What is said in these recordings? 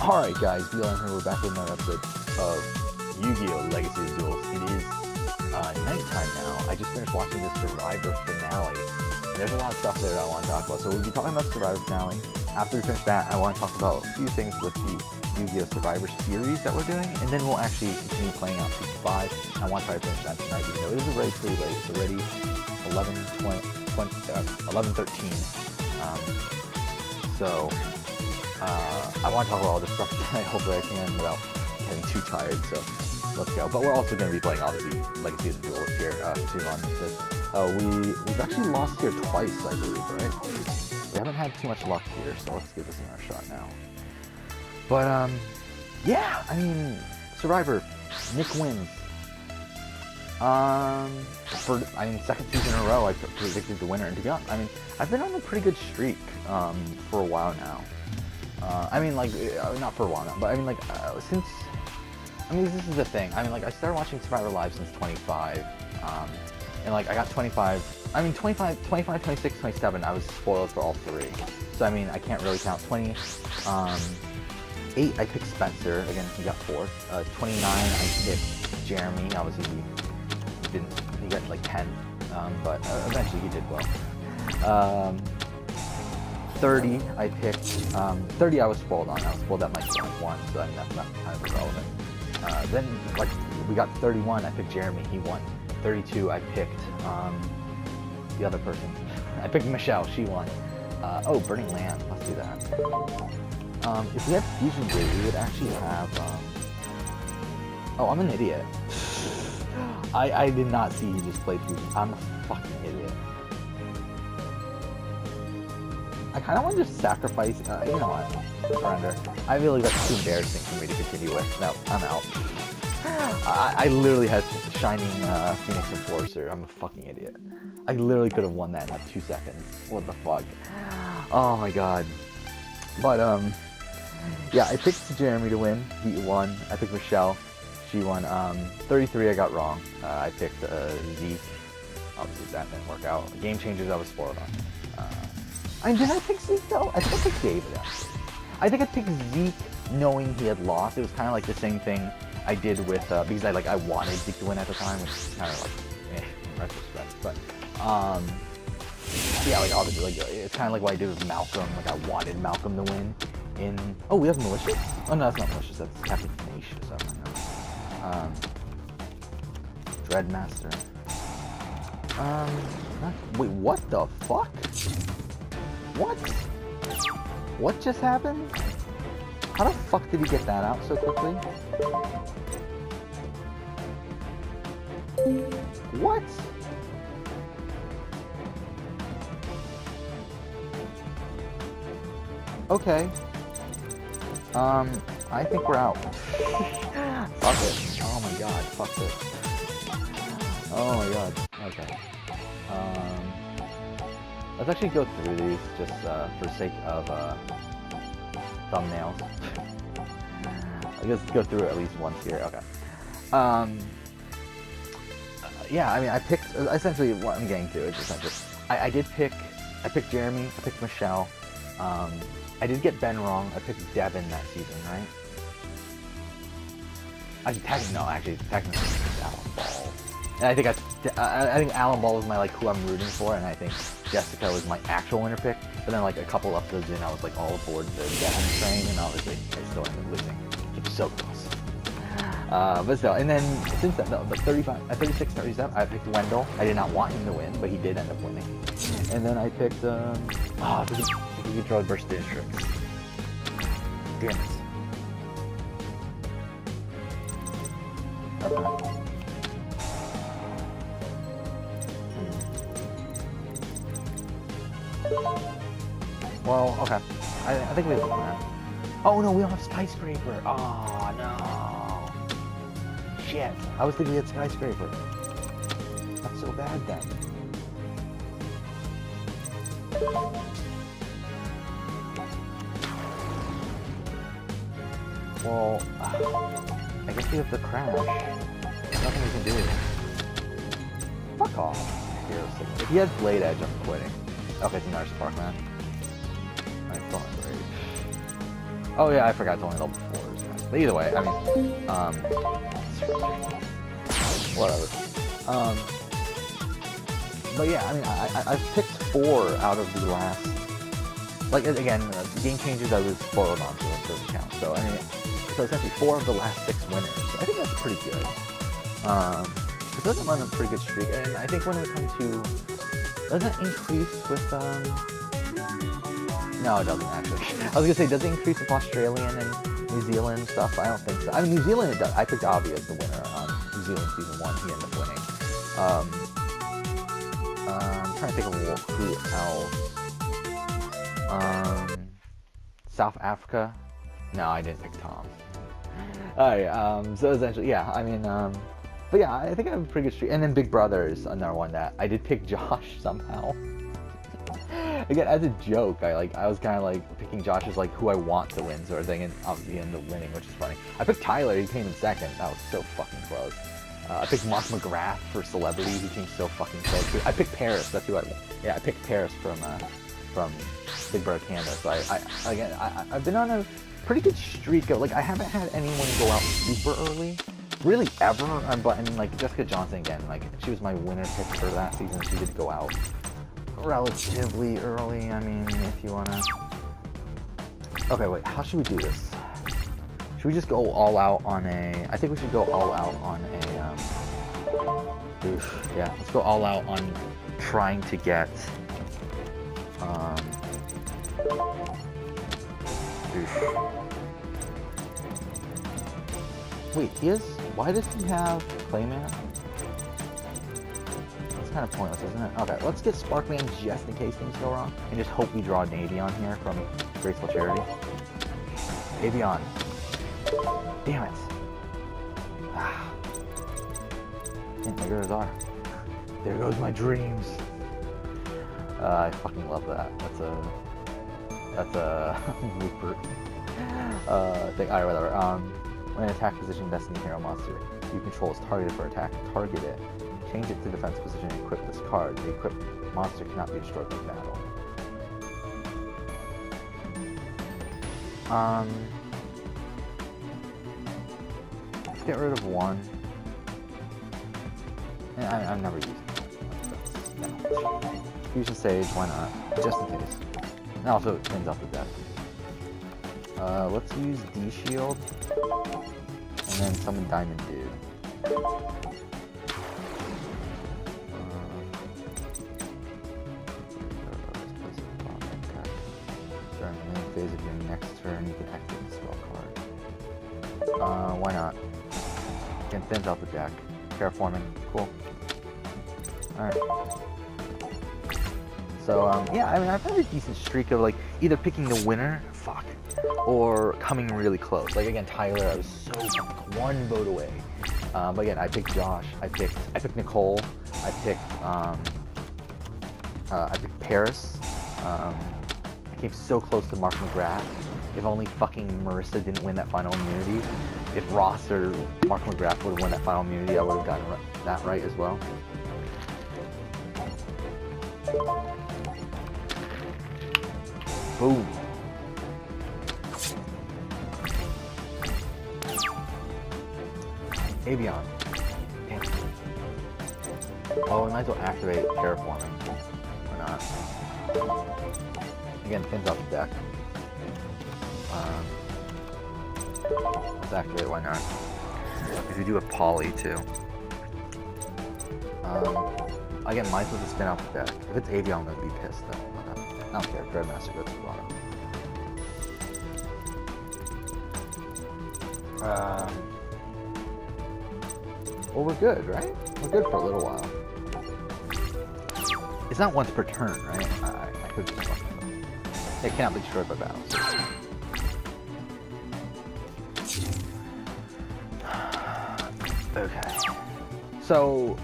Alright guys, BLM here, we're back with another episode of Yu-Gi-Oh! Legacy of Duels. It is nighttime now. I just finished watching the Survivor finale. And there's a lot of stuff there that I want to talk about. So we'll be talking about the Survivor finale. After we finish that, I want to talk about a few things with the Yu-Gi-Oh! Survivor series that we're doing. And then we'll actually continue playing out Season 5. I want to try to finish that tonight, even though it is already pretty late. It's already 11:13. I want to talk about all this stuff tonight, hopefully I can without getting too tired, so let's go. But we're also going to be playing, obviously, Legacy of the Duelist here, continue on with this. We've actually lost here twice, I believe, right? We haven't had too much luck here, so let's give this another shot now. But, yeah, I mean, Survivor, Nick wins. Second season in a row, I predicted the winner, and to be honest, I mean, I've been on a pretty good streak, for a while now. Not for a while now, but I mean, this is the thing. I mean, like, I started watching Survivor Live since 25, and, like, I got 25, 26, 27, I was spoiled for all three. So, I mean, I can't really count. 8, I picked Spencer, again, he got 4th. 29, I picked Jeremy, obviously he got, like, 10, but eventually he did well. 30, I picked, 30 I was spoiled on. I was spoiled at my 21, so I mean, that's not kind of irrelevant. Then, like, we got 31, I picked Jeremy, he won. 32, I picked, the other person. I picked Michelle, she won. Oh, Burning Land, let's do that. If we had Fusion Blade, we would actually have, oh, I'm an idiot. I did not see he just played Fusion. I'm a fucking idiot. I kind of want to just sacrifice, you know what, surrender. I really, that's too embarrassing for me to continue with. No, I'm out. I literally had Shining Phoenix Enforcer. I'm a fucking idiot. I literally could have won that in like 2 seconds. What the fuck? Oh my god. But, yeah, I picked Jeremy to win. He won. I picked Michelle. She won. 33 I got wrong. I picked Zeke. Obviously that didn't work out. Game Changers I was spoiled on. Did I pick Zeke though? I think I picked David actually. I think I picked Zeke knowing he had lost. It was kind of like the same thing I did with, because I wanted Zeke to win at the time, which is kind of like, in retrospect. But, yeah, like obviously, like, it's kind of like what I did with Malcolm. Like I wanted Malcolm to win in, oh, we have Malicious? Oh no, that's not Malicious, that's Captain Tenacious. I don't know. Dreadmaster. Wait, what the fuck? What? What just happened? How the fuck did he get that out so quickly? What? Okay. I think we're out. Fuck it. Oh my god, fuck this. Oh my god. Okay. Let's actually go through these just for sake of thumbnails. I guess go through it at least once here. Okay. Yeah, I mean, I picked essentially what I'm getting to is essentially I picked Jeremy, I picked Michelle. I did get Ben wrong. I picked Devin that season, right? Technically it's Alan Ball. And I think Alan Ball was my, like, who I'm rooting for, and I think Jessica was my actual winner pick. But then, like, a couple episodes in, I was, like, all aboard the Devin train, and obviously I still ended up losing. It's so close. But still, and then since then, the 36, 37, I picked Wendell. I did not want him to win, but he did end up winning. And then I picked, he controlled Burst Districts. Damn it. Okay. Well, okay. I think we have a plan. Oh no, we don't have Skyscraper. Oh no. Shit. I was thinking we had Skyscraper. That's so bad then. Well, I guess we have to crash. There's nothing we can do. Fuck off. Hero Signal. If he had Blade Edge, I'm quitting. Okay, it's another Spark Man. Alright, don't rage. Oh yeah, I forgot it's only level 4s. But either way, I mean, whatever. But yeah, I mean, I've picked 4 out of the last, like, again, game changers I was spoiled on, so it doesn't count. So, I mean, so essentially 4 of the last 6 winners. I think that's pretty good. It doesn't run a pretty good streak, and I think when it comes to, doesn't it increase with, no, it doesn't actually. I was gonna say, does it increase with Australian and New Zealand stuff? I don't think so. I mean, New Zealand it does. I picked Avi as the winner on New Zealand season 1. He ended up winning. I'm trying to think of who else. South Africa. No, I didn't pick Tom. Alright, so essentially, yeah, I mean, but yeah, I think I have a pretty good streak. And then Big Brother is another one that I did pick Josh somehow. Again, as a joke, I was kind of like picking Josh as like who I want to win sort of thing, and obviously he ended up winning, which is funny. I picked Tyler, he came in second. That was so fucking close. I picked Mark McGrath for celebrity, he came so fucking close. I picked Paris, that's who I picked Paris from Big Brother Canada. So I've been on a pretty good streak of, like, I haven't had anyone go out super early, really ever. But I mean, like, Jessica Johnson again, like, she was my winner pick for that season. She did go out relatively early. I mean, if you wanna. Okay, wait. How should we do this? Should we just go all out on a? I think we should go all out on a. Yeah, let's go all out on trying to get. Wait, why does he have Clayman? That's kind of pointless, isn't it? Okay, let's get Sparkman just in case things go wrong, and just hope we draw an Avion here from Graceful Charity. Avion. Damn it. Ah. And there goes there goes my dreams. I fucking love that. That's a Rupert thing. Alright, whatever. When an attack position Destiny Hero monster you control is targeted for attack, target it. Change it to defense position and equip this card. The equipped monster cannot be destroyed in battle. Let's get rid of 1. I've never used it. No. Fusion Sage, why not? Just in case. And also it cleans out the deck. Let's use D-Shield. And then summon Diamond Dude. During the main phase of your next turn, you can activate the spell card. Why not? Again, thins out the deck. Terraforming, cool. Alright. So, yeah, I mean, I've had a decent streak of, like, either picking the winner, or coming really close. Like, again, Tyler, I was so one vote away. But again, I picked Josh, I picked Nicole, I picked Paris. I came so close to Mark McGrath. If only fucking Marissa didn't win that final immunity. If Ross or Mark McGrath would have won that final immunity, I would have gotten that right as well. Boom. Avion. Damn. Oh, we might as well activate Terraforming. Or not. Again, thins out the deck. Let's activate, why not? If we do a Poly too. Again, might as well just spin out the deck. If it's Avion, I'm gonna be pissed though. I don't care, Dreadmaster goes to the bottom. Well, we're good, right? We're good for a little while. It's not once per turn, right? I could just fuck with them. It cannot be destroyed by battle. Okay. So,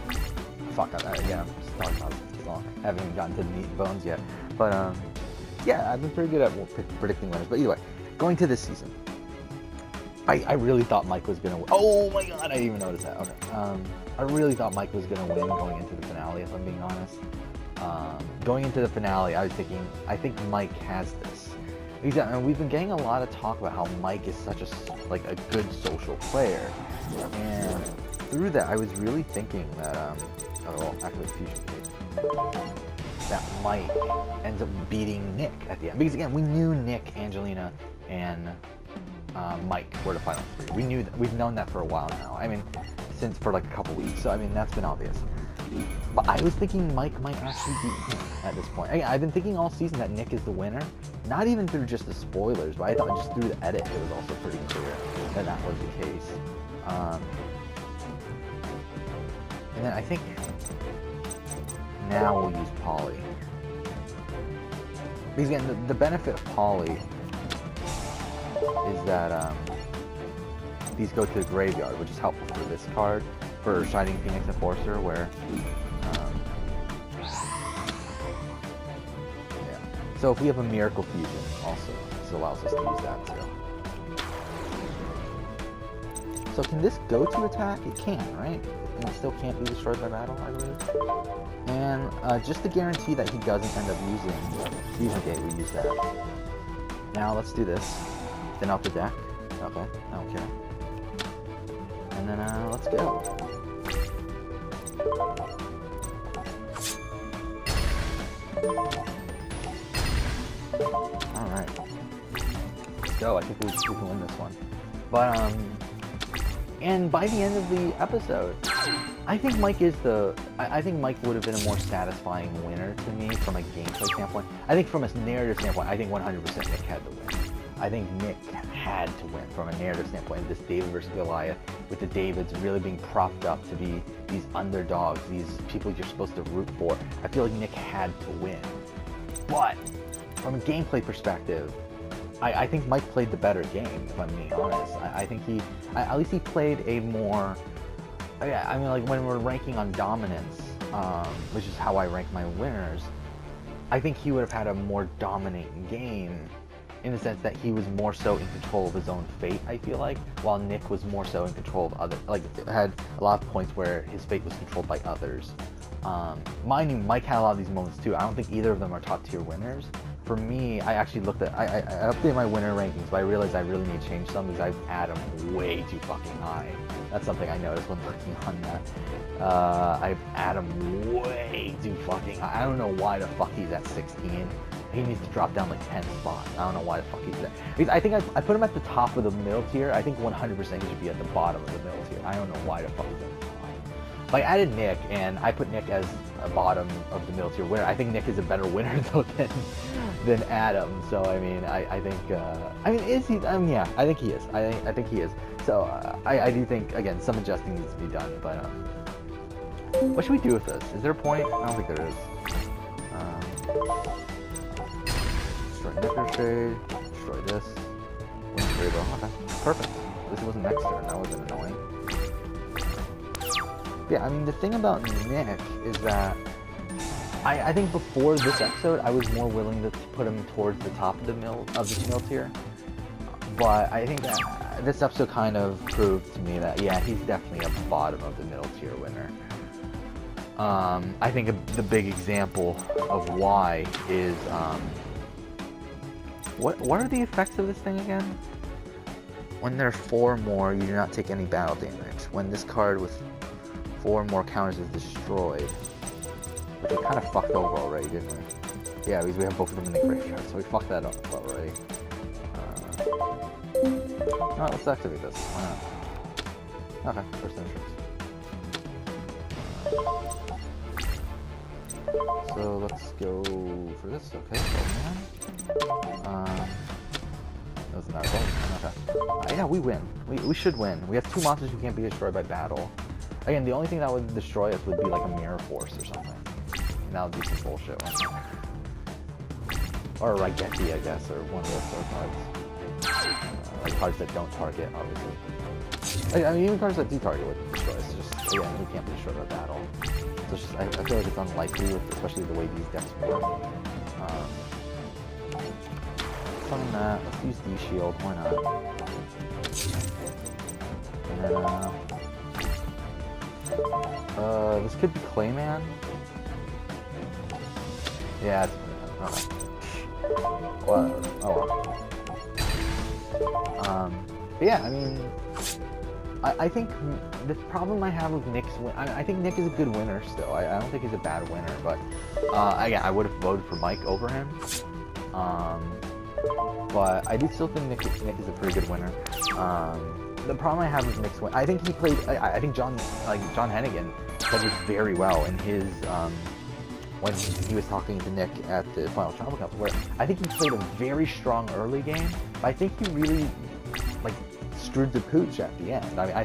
fuck that again. I'm just talking about it too long. I haven't even gotten to the meat and bones yet. But, yeah, I've been pretty good at predicting winners. But either way, going to this season, I really thought Mike was gonna win. Oh my god, I didn't even notice that. Okay. I really thought Mike was gonna win going into the finale, if I'm being honest. Going into the finale, I was thinking, I think Mike has this. Exactly, and we've been getting a lot of talk about how Mike is such a a good social player, and through that I was really thinking that activate fusion tape, that Mike ends up beating Nick at the end, because again we knew Nick, Angelina, and Mike were the final three. We've known that for a while now. I mean, since for like a couple weeks. So I mean that's been obvious. But I was thinking Mike might actually beat him at this point. I've been thinking all season that Nick is the winner. Not even through just the spoilers, but I thought just through the edit it was also pretty clear that that was the case. And then I think now we'll use Polly. Because again, the benefit of Polly is that these go to the graveyard, which is helpful for this card, for Shining Phoenix Enforcer, where yeah. So if we have a Miracle Fusion, also this allows us to use that too. So can this go to attack? It can, right? And it still can't be destroyed by battle, I believe. And just to guarantee that he doesn't end up using Fusion Gate, we use that. Now let's do this. Thin out the deck. Okay, I don't care. And then let's go. Alright. Let's go. I think we can win this one. But, and by the end of the episode, I think Mike is I think Mike would have been a more satisfying winner to me from a gameplay standpoint. I think from a narrative standpoint, I think 100% Nick had to win. I think Nick had to win from a narrative standpoint. This David versus Goliath, with the Davids really being propped up to be these underdogs, these people you're supposed to root for. I feel like Nick had to win. But from a gameplay perspective, I think Mike played the better game, if I'm being honest. I think at least he played a more, I mean, like when we're ranking on dominance, which is how I rank my winners, I think he would have had a more dominating game, in the sense that he was more so in control of his own fate, I feel like, while Nick was more so in control of other, like, had a lot of points where his fate was controlled by others. Mind you, Mike had a lot of these moments too. I don't think either of them are top tier winners. For me, I actually looked at, I updated my winner rankings, but I realized I really need to change some because I've had him way too fucking high. That's something I noticed when looking on that. I've had him way too fucking high. I don't know why the fuck he's at 16. He needs to drop down like 10 spots. I don't know why the fuck he's there. Because I think I put him at the top of the middle tier. I think 100% he should be at the bottom of the middle tier. I don't know why the fuck he's at the top. But I added Nick, and I put Nick as a bottom of the middle tier winner. I think Nick is a better winner though than Adam. So I mean, I think is he? Yeah, I think he is. I think he is. So I do think, again, some adjusting needs to be done. But what should we do with this? Is there a point? I don't think there is. Destroy Nectar Shade, destroy this, win Rainbow. Okay, perfect. This wasn't next turn, that wasn't annoying. Yeah, I mean, the thing about Nick is that I think before this episode, I was more willing to put him towards the top of this mill tier. But I think that this episode kind of proved to me that, yeah, he's definitely a bottom of the middle tier winner. I think the big example of why is, what are the effects of this thing again? When there are 4 more, you do not take any battle damage. When this card with 4 more counters is destroyed. Which we kind of fucked over already, didn't we? Yeah, because we have both of them in the graveyard, so we fucked that up already. Alright, let's activate this. Why not? Okay, first entrance. So let's go for this. Okay, doesn't matter. Okay. Yeah, we win. We should win. We have 2 monsters who can't be destroyed by battle. Again, the only thing that would destroy us would be like a mirror force or something. And that would be some bullshit. Or a Raigeki, I guess, or one of those sort of cards. Like cards that don't target, obviously. I mean, even cards that do target would destroy us. It's just, again, we can't be destroyed by battle. So it's just, I feel like it's unlikely, especially the way these decks work. Summon that. Let's use D-Shield. Why not? And this could be Clayman. Yeah, it's okay. Well, Oh well. But yeah, I mean, I think the problem I have with Nick's win, I think Nick is a good winner still. I don't think he's a bad winner, but again, I would have voted for Mike over him. But I do still think Nick is a pretty good winner. The problem I have with Nick's win, I think he played. I think John Hennigan played this very well in his when he was talking to Nick at the final Travel Cup, where I think he played a very strong early game, but I think he really like screwed the pooch at the end. I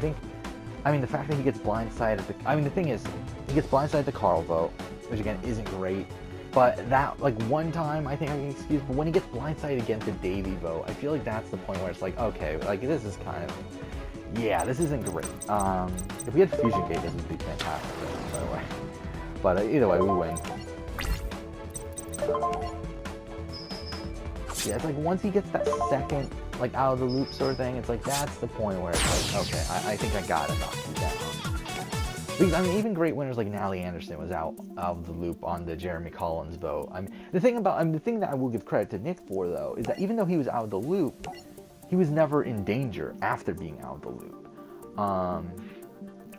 mean, the fact that he gets blindsided. The thing is, he gets blindsided at the Carl vote, which again isn't great. But that, like, one time, I think I can excuse, but when he gets blindsided against the Davey vote, I feel like that's the point where it's like, okay, like, this is kind of, yeah, this isn't great. If we had Fusion Gate, this would be fantastic, by the way. But either way, we win. Yeah, it's like, once he gets that second, like, out of the loop sort of thing, it's like, that's the point where it's like, okay, I think I gotta knock you down. Because, I mean, even great winners like Nally Anderson was out of the loop on the Jeremy Collins vote. I mean, the thing that I will give credit to Nick for, though, is that even though he was out of the loop, he was never in danger after being out of the loop. Or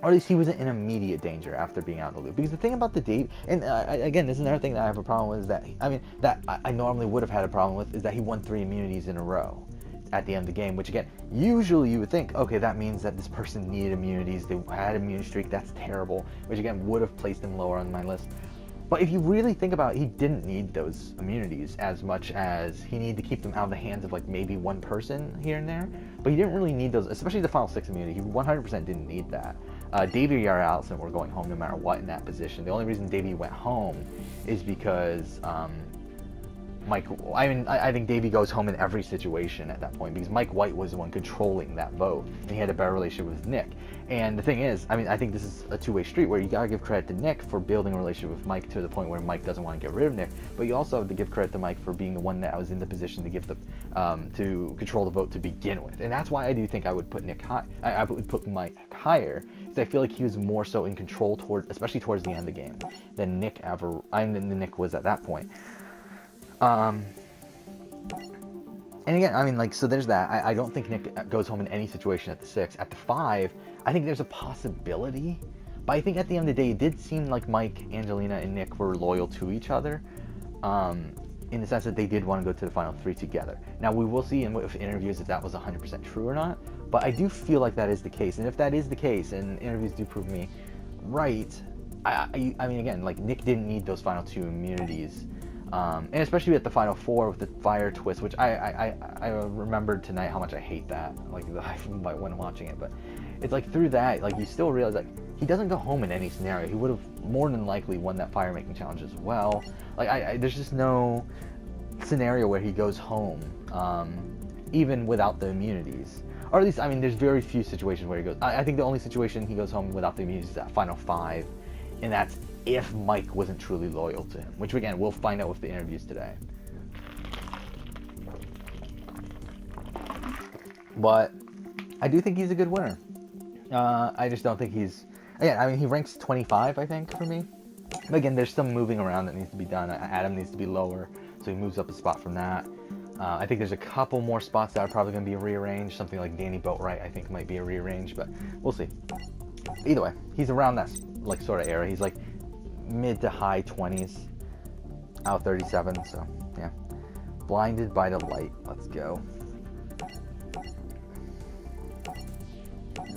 at least he wasn't in immediate danger after being out of the loop. Because the thing about the Dave, and again, this is another thing that I have a problem with, is that, I mean, that I normally would have had a problem with, is that he won 3 immunities in a row at the end of the game, which again, usually you would think, okay, that means that this person needed immunities, they had an immunity streak, that's terrible, which again would have placed him lower on my list. But if you really think about it, he didn't need those immunities as much as he needed to keep them out of the hands of like maybe one person here and there, but he didn't really need those, especially the final 6 immunity. He 100% didn't need that. Davey or Yara Allison were going home no matter what in that position. The only reason Davey went home is because Mike, I think Davey goes home in every situation at that point, because Mike White was the one controlling that vote, and he had a better relationship with Nick. And the thing is, I mean, I think this is a two-way street where you gotta give credit to Nick for building a relationship with Mike to the point where Mike doesn't want to get rid of Nick, but you also have to give credit to Mike for being the one that was in the position to give the to control the vote to begin with. And that's why I do think I would put Nick high. I would put Mike higher, because I feel like he was more so in control especially towards the end of the game, than Nick was at that point. And again, I mean, like, so there's that. I don't think Nick goes home in any situation at the 6. At the 5, I think there's a possibility. But I think at the end of the day, it did seem like Mike, Angelina, and Nick were loyal to each other. In the sense that they did want to go to the final 3 together. Now, we will see in interviews if that was 100% true or not. But I do feel like that is the case. And if that is the case, and interviews do prove me right, I mean, again, like, Nick didn't need those final 2 immunities. And especially at the final 4 with the fire twist, which I remembered tonight how much I hate that, like, when watching it. But it's like, through that, like, you still realize, like, he doesn't go home in any scenario. He would have more than likely won that fire making challenge as well. Like, there's just no scenario where he goes home, even without the immunities. Or at least, I mean, there's very few situations where he goes. I think the only situation he goes home without the immunities is that final 5, and that's if Mike wasn't truly loyal to him, which again, we'll find out with the interviews today. But I do think he's a good winner. I just don't think he's, again, I mean, he ranks 25, I think, for me. But again, there's some moving around that needs to be done. Adam needs to be lower, so he moves up a spot from that. I think there's a couple more spots that are probably going to be rearranged. Something like Danny Boatwright, I think, might be a rearranged, but we'll see. Either way, he's around that, like, sort of era. He's like mid to high 20s, out 37, so yeah. Blinded by the Light, let's go.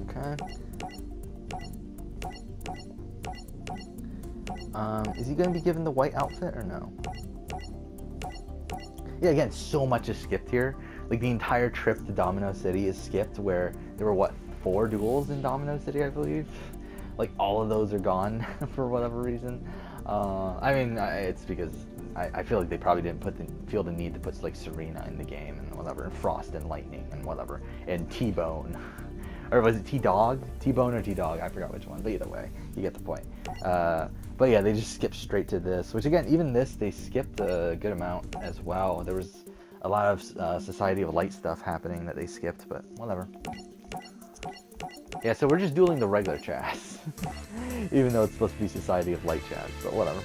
Okay. Is he going to be given the white outfit or no? Yeah, again, so much is skipped here. Like, the entire trip to Domino City is skipped, where there were, what, 4 duels in Domino City, I believe? Like, all of those are gone for whatever reason. I mean, it's because I feel like they probably didn't feel the need to put, like, Serena in the game and whatever, and Frost and Lightning and whatever, and T-Bone. Or was it T-Dog? T-Bone or T-Dog? I forgot which one, but either way, you get the point. But yeah, they just skipped straight to this, which again, even this, they skipped a good amount as well. There was a lot of Society of Light stuff happening that they skipped, but whatever. Yeah, so we're just dueling the regular Chaz. Even though it's supposed to be Society of Light Chaz, but whatever.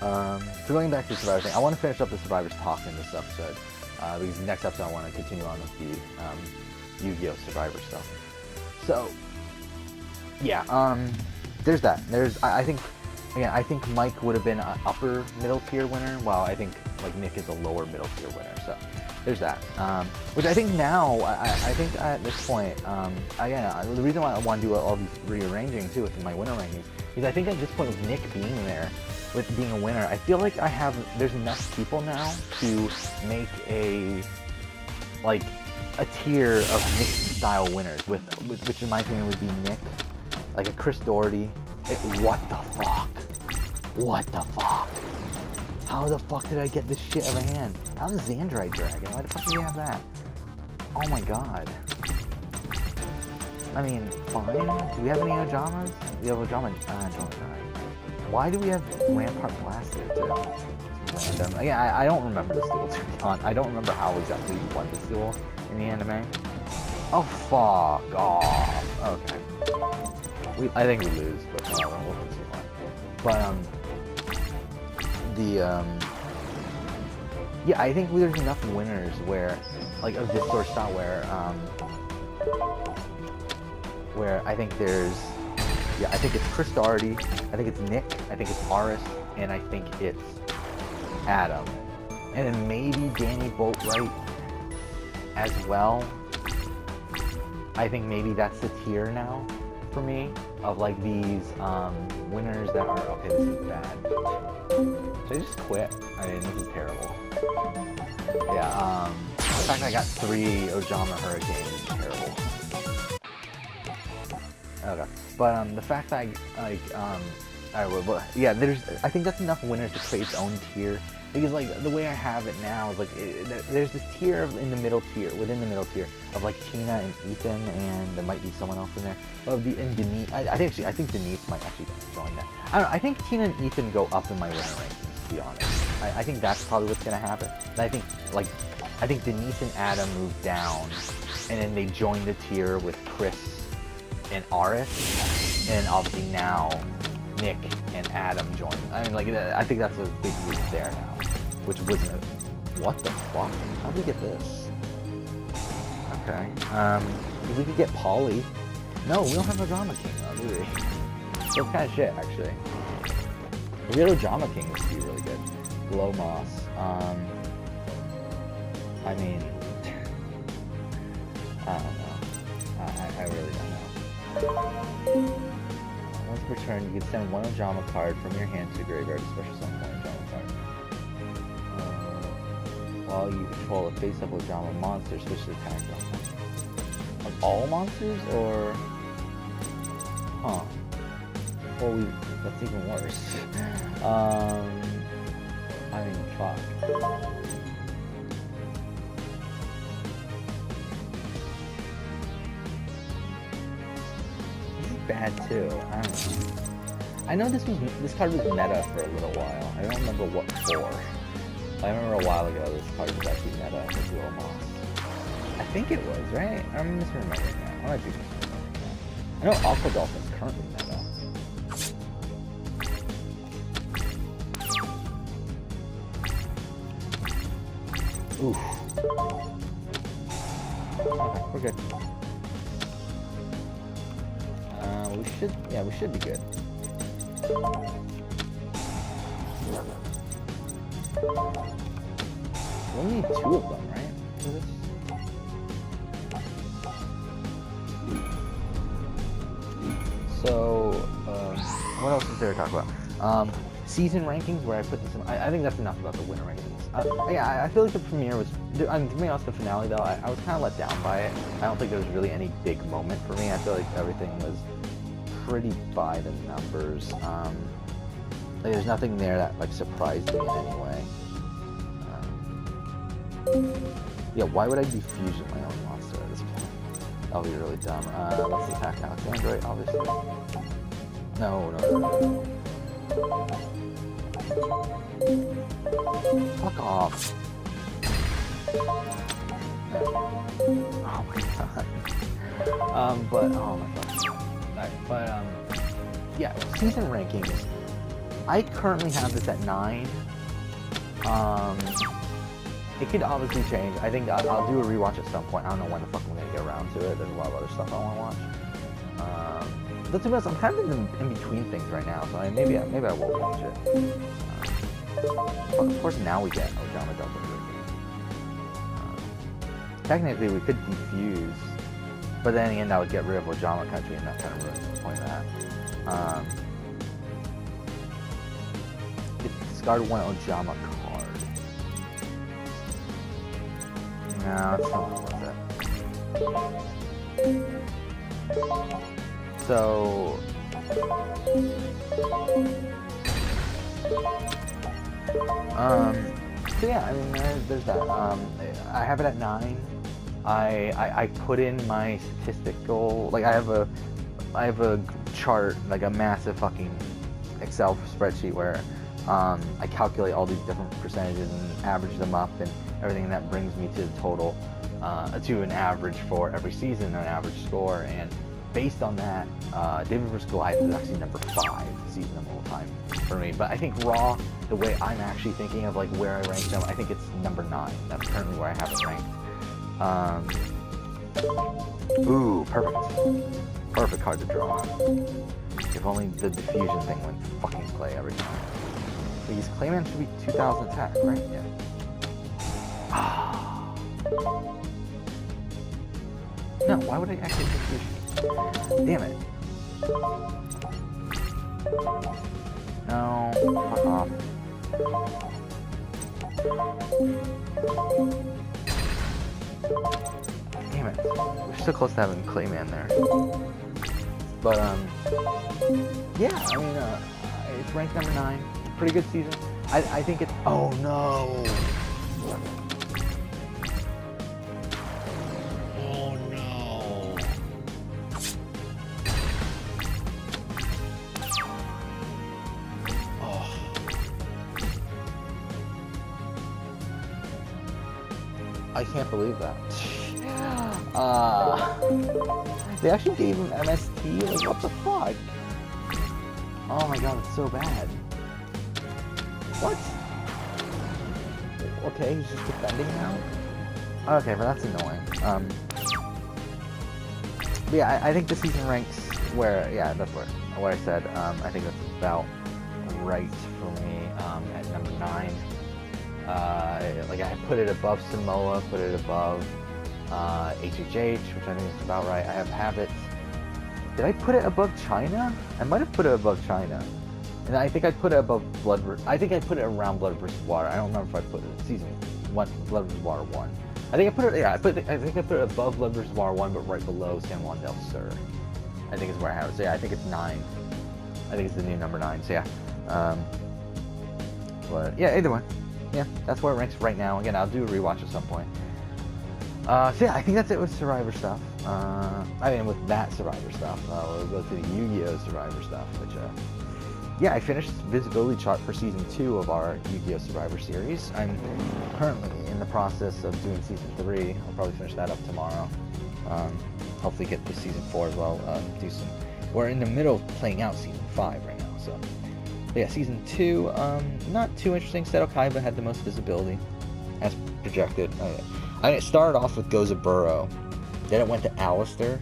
So going back to the Survivor thing, I want to finish up the Survivors talk in this episode, because next episode I want to continue on with the Yu-Gi-Oh! Survivor stuff. So, yeah, there's that. I think, again, I think Mike would have been an upper middle tier winner, while I think, like, Nick is a lower middle tier winner, so there's that. Which I think now, I think at this point, again, the reason why I want to do all these rearranging, too, with my winner rankings, is I think at this point with Nick being there, with being a winner, I feel like there's enough people now to make a tier of Nick-style winners, which in my opinion would be Nick, like a Chris Doherty. What the fuck? What the fuck? How the fuck did I get this shit out of hand? Alexandrite Dragon, why the fuck do we have that? Oh my god. I mean, fine. Do we have any Ojamas? We have Ojama, why do we have Rampart Blaster too? Random. Again, I don't remember this duel, to be honest. I don't remember how exactly we won this duel in the anime. Oh, fuck off. Okay. I think we lose, but we'll continue on. But, yeah, I think there's enough winners where, like, of this sort of style where I think there's, yeah, I think it's Chris Doherty, I think it's Nick, I think it's Aris, and I think it's Adam. And then maybe Danny Boatwright as well. I think maybe that's the tier now for me of like these winners that are, okay, this is bad. Should I just quit? I mean, this is terrible. Yeah, the fact that I got 3 Ojama Hurricanes is terrible. Okay, but the fact that yeah, I think that's enough winners to create its own tier. Because like the way I have it now is like there's this tier within the middle tier of like Tina and Ethan, and there might be someone else in there. And Denise, I think Denise might actually join that. I don't know. I think Tina and Ethan go up in my winner rankings, to be honest. I think that's probably what's gonna happen. And I think Denise and Adam move down, and then they join the tier with Chris and Aris, and obviously now Nick and Adam join. I mean, like, I think that's a big group there now, which wasn't a, what the fuck? How did we get this? Okay, we could get Polly. No, we don't have a Drama King though, do we? That's kind of shit, actually. If we had a Drama King, this would be really good. Glow Moss. I mean, I don't know. I really don't know. Once per turn, you can send one Ojama card from your hand to the graveyard, a special summon one Ojama card. While you control a face-up Ojama monster, switch to attack them. Of all monsters, or... Huh. Well, that's even worse. I mean, fuck. Bad too. I don't know. I know this card was meta for a little while. I don't remember what for. I remember a while ago this card was actually meta with Little Moss. I think it was, right? I'm misremembering that. I might be misremembering that. I know Aqua Dolphin's currently meta. Oof. Okay, we're good. We should be good. We only need 2 of them, right? For this? So, what else is there to talk about? Season rankings, where I put this in. I think that's enough about the winner rankings. Yeah, I feel like the premiere was, I mean, to be honest, the finale though, I was kind of let down by it. I don't think there was really any big moment for me. I feel like everything was pretty by the numbers. Like, there's nothing there that like surprised me in any way. Yeah, why would I defuse my own monster at this point? That would be really dumb. Let's attack Alexandrite, obviously. No. Fuck off. Oh my god. But, oh my god. Alright, but, yeah, season rankings. I currently have this at 9. It could obviously change. I think I'll do a rewatch at some point. I don't know when the fuck I'm gonna get around to it. There's a lot of other stuff I want to watch. But to be honest, I'm kind of in between things right now, so maybe I will watch it. But of course, now we get Ojama Delta. Technically, we could defuse, but then again, that would get rid of Ojama Country, and that kind of ruins the point of that. Discard one Ojama card. No, it's not worth it. So yeah, I mean, there's that. I have it at 9. I put in my statistical, like I have a chart, like a massive fucking Excel spreadsheet where I calculate all these different percentages and average them up and everything, and that brings me to the total, to an average for every season, an average score, and based on that, David vs. Goliath is actually number 5 season of all time for me. But I think Raw, the way I'm actually thinking of like where I rank them, I think it's number 9. That's currently where I have it ranked. Ooh, perfect. Perfect card to draw. If only the diffusion thing went fucking play every time. These Clayman should be 2000 attack, right? Yeah. No, why would I actually diffusion? Damn it. No, fuck off. Damn it. We're so close to having Clayman there. But, yeah, I mean, it's ranked number 9. Pretty good season. I think it's... Oh, no! I can't believe that. They actually gave him MST? Like, what the fuck? Oh my god, it's so bad. What? Okay, he's just defending now? Okay, but that's annoying. But yeah, I think the season ranks where, yeah, that's what I said. I think that's about right for me, at number 9. Like I put it above Samoa, put it above HHH, which I think is about right. I have Habits. Did I put it above China? I might have put it above China. And I think I put it above I think I put it around Blood vs. Water. I don't remember if I put it season 1, Blood vs. Water 1. I think I put it, yeah, I think I put it above Blood vs. Water 1, but right below San Juan del Sur. I think is where I have it. So yeah, I think it's 9. I think it's the new number 9, so yeah. But yeah, either way. Yeah, that's where it ranks right now. Again, I'll do a rewatch at some point. So yeah, I think that's it with Survivor stuff. I mean, with that Survivor stuff. We'll go to the Yu-Gi-Oh! Survivor stuff, which, yeah, I finished visibility chart for Season 2 of our Yu-Gi-Oh! Survivor series. I'm currently in the process of doing Season 3. I'll probably finish that up tomorrow. Hopefully get to Season 4 as well. We're in the middle of playing out Season 5 right now, so... But yeah, Season 2, not too interesting. Seto Kaiba had the most visibility, as projected. It started off with Gozaburo, then it went to Alistair,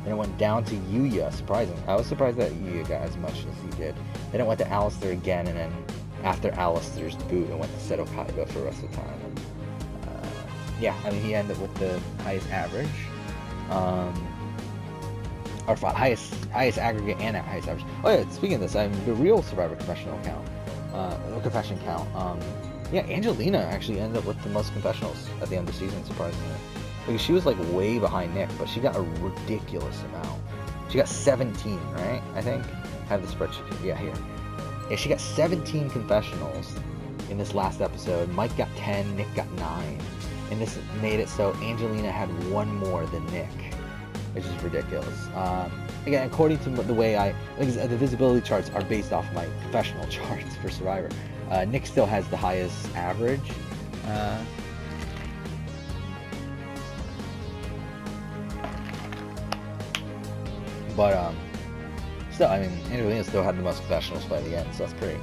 then it went down to Yuya, surprisingly. I was surprised that Yuya got as much as he did. Then it went to Alistair again, and then after Alistair's boot, it went to Seto Kaiba for the rest of the time. And, yeah, I mean, he ended with the highest average. Or highest aggregate and highest average. Oh yeah, speaking of this, I'm the real Survivor confessional count. Confession count. Yeah, Angelina actually ended up with the most confessionals at the end of the season, surprisingly. Because she was like way behind Nick, but she got a ridiculous amount. She got 17, right? I think. I have the spreadsheet. Yeah, here. Yeah, she got 17 confessionals in this last episode. Mike got 10, Nick got 9. And this made it so Angelina had one more than Nick, which is ridiculous. Again, according to the way the visibility charts are based off my confessional charts for Survivor. Nick still has the highest average. still, I mean, Angelina still had the most confessionals by the end, so that's pretty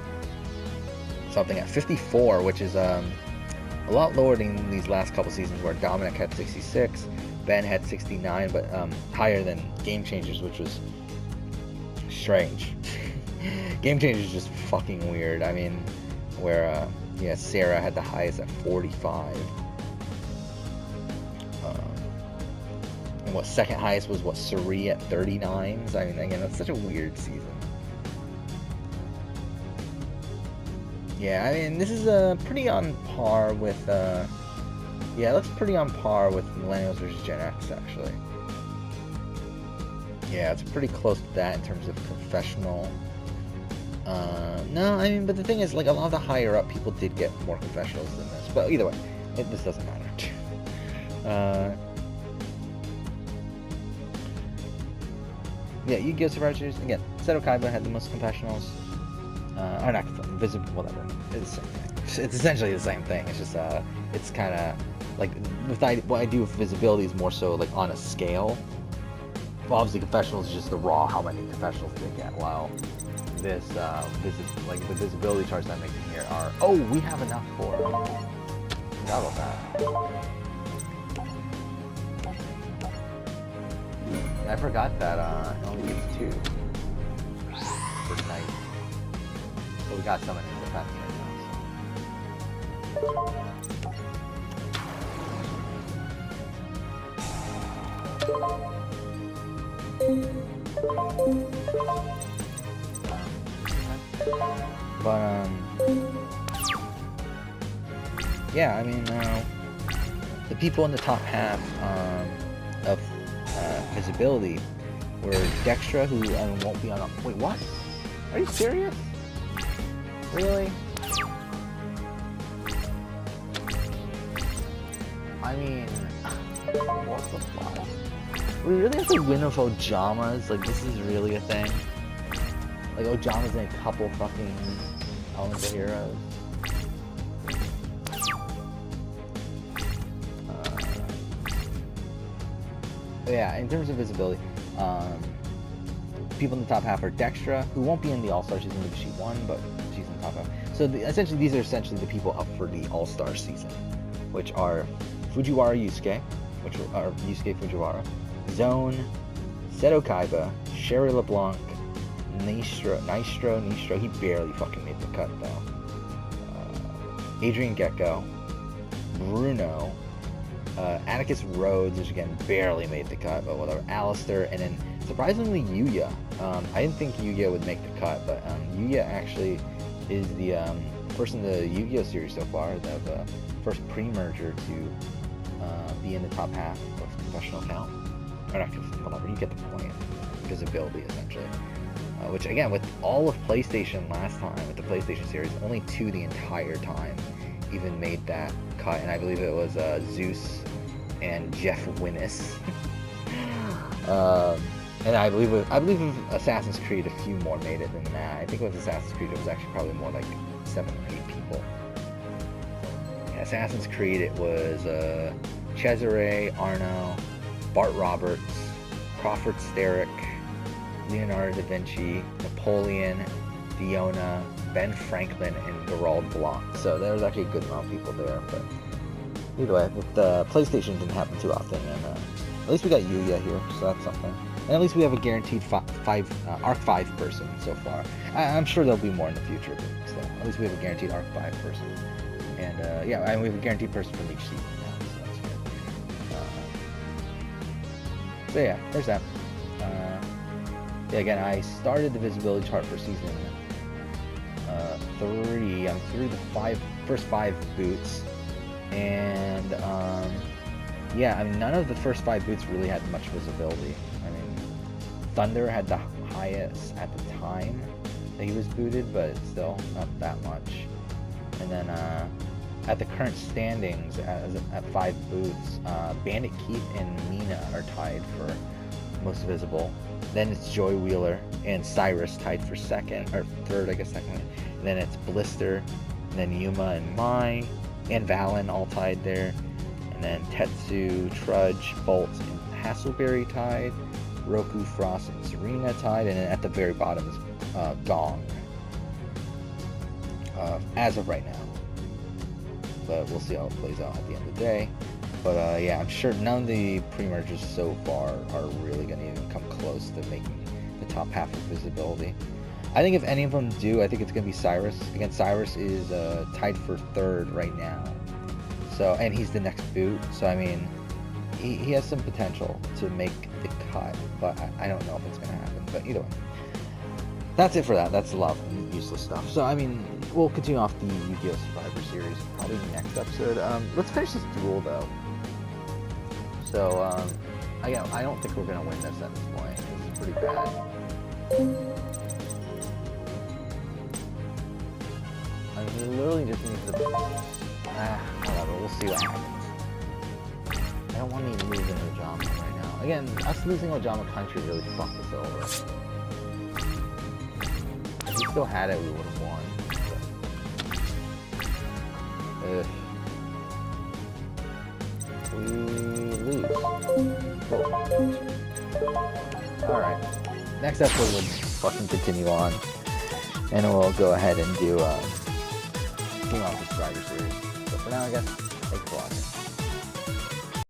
something. At 54, which is a lot lower than these last couple seasons where Dominic had 66, Ben had 69, but higher than Game Changers, which was strange. Game Changers is just fucking weird. I mean, where yeah, Sarah had the highest at 45. And what second highest was what Suri at 39. So, I mean, again, that's such a weird season. Yeah, I mean, this is pretty on par with yeah, it looks pretty on par with Millennials versus Gen X, actually. Yeah, it's pretty close to that in terms of confessional. No, I mean, but the thing is, like, a lot of the higher up people did get more confessionals than this. But either way, this doesn't matter. Yeah, Yu-Gi-Oh! Survivors, again, Seto Kaiba had the most confessionals. Or not, visible, whatever. It's the same thing. It's essentially the same thing. It's just, it's kind of, like, what I do with visibility is more so, like, on a scale. Well, obviously, confessionals is just the raw, how many confessionals they get, while this, like, the visibility charts I'm making here are, oh, we have enough for, forgot about that. I forgot that, it only gets 2 per night. But we got some in defense right now, so. But, yeah, I mean, the people in the top half, of visibility were Dextra, who won't be on a... Wait, what? Are you serious? Really? I mean, what the fuck? We really have to win with Ojamas? Like, this is really a thing? Like, Ojamas in a couple fucking Elemental Heroes? Yeah, in terms of visibility, people in the top half are Dextra, who won't be in the All-Star season because she won, but she's in the top half. So essentially, these are essentially the people up for the All-Star season, which are Fujiwara Yusuke, which are Yusuke Fujiwara, Zone, Seto Kaiba, Sherry LeBlanc, Nistro, he barely fucking made the cut though. Adrian Gecko, Bruno, Atticus Rhodes, which again barely made the cut, but whatever. Alistair, and then surprisingly Yuya. I didn't think Yuya would make the cut, but Yuya actually is the first in the Yu-Gi-Oh series so far, the first pre-merger to be in the top half of professional count. Or not, whatever, you get the point. Visibility, essentially. Which again, with all of PlayStation last time, with the PlayStation series, only 2 the entire time even made that cut, and I believe it was Zeus and Jeff Winnis. And I believe Assassin's Creed, a few more made it than that. I think with Assassin's Creed, it was actually probably more like 7 or 8 people. Yeah, Assassin's Creed, it was Cesare, Arno, Bart Roberts, Crawford Sterick, Leonardo da Vinci, Napoleon, Fiona, Ben Franklin, and Gerald Blanc. So there was actually a good amount of people there. But either way, with the PlayStation didn't happen too often, and at least we got Yuya here, so that's something. And at least we have a guaranteed Arc 5 person so far. I'm sure there'll be more in the future, but still, at least we have a guaranteed Arc 5 person. And yeah, and we have a guaranteed person from each season now, so that's good. So yeah, there's that. Yeah, again, I started the visibility chart for season 3. I'm through the first 5 boots, and yeah, I mean, none of the first 5 boots really had much visibility. I mean, Thunder had the highest at the time that he was booted, but still not that much. And then at the current standings, at 5 boots, Bandit Keith and Mina are tied for most visible. Then it's Joy Wheeler and Cyrus tied for second, or third, I guess, second. And then it's Blister, and then Yuma and Mai, and Valen all tied there. And then Tetsu, Trudge, Bolt, and Hasselberry tied. Roku, Frost, and Serena tied, and then at the very bottom is Gong. As of right now. But we'll see how it plays out at the end of the day. But yeah, I'm sure none of the pre-mergers so far are really going to even come close to making the top half of visibility. I think if any of them do, I think it's going to be Cyrus. Again, Cyrus is tied for 3rd right now. So, and he's the next boot. So, I mean, he has some potential to make the cut, but I don't know if it's going to happen. But either way, that's it for that. That's a lot of useless stuff. So, I mean, we'll continue off the Yu-Gi-Oh! Survivor Series probably in the next episode. Let's finish this duel, though. So, again, I don't think we're going to win this at this point. This is pretty bad. I mean, he literally just needs to... whatever, we'll see what happens. I don't want to lose an Ojama right now. Again, us losing Ojama Country really fucked us over. If we still had it, we would have won. But... we lose. Cool. Alright. Next episode we'll fucking continue on. And we'll go ahead and do King of the Survivor Series. So for now, I guess, thanks for watching.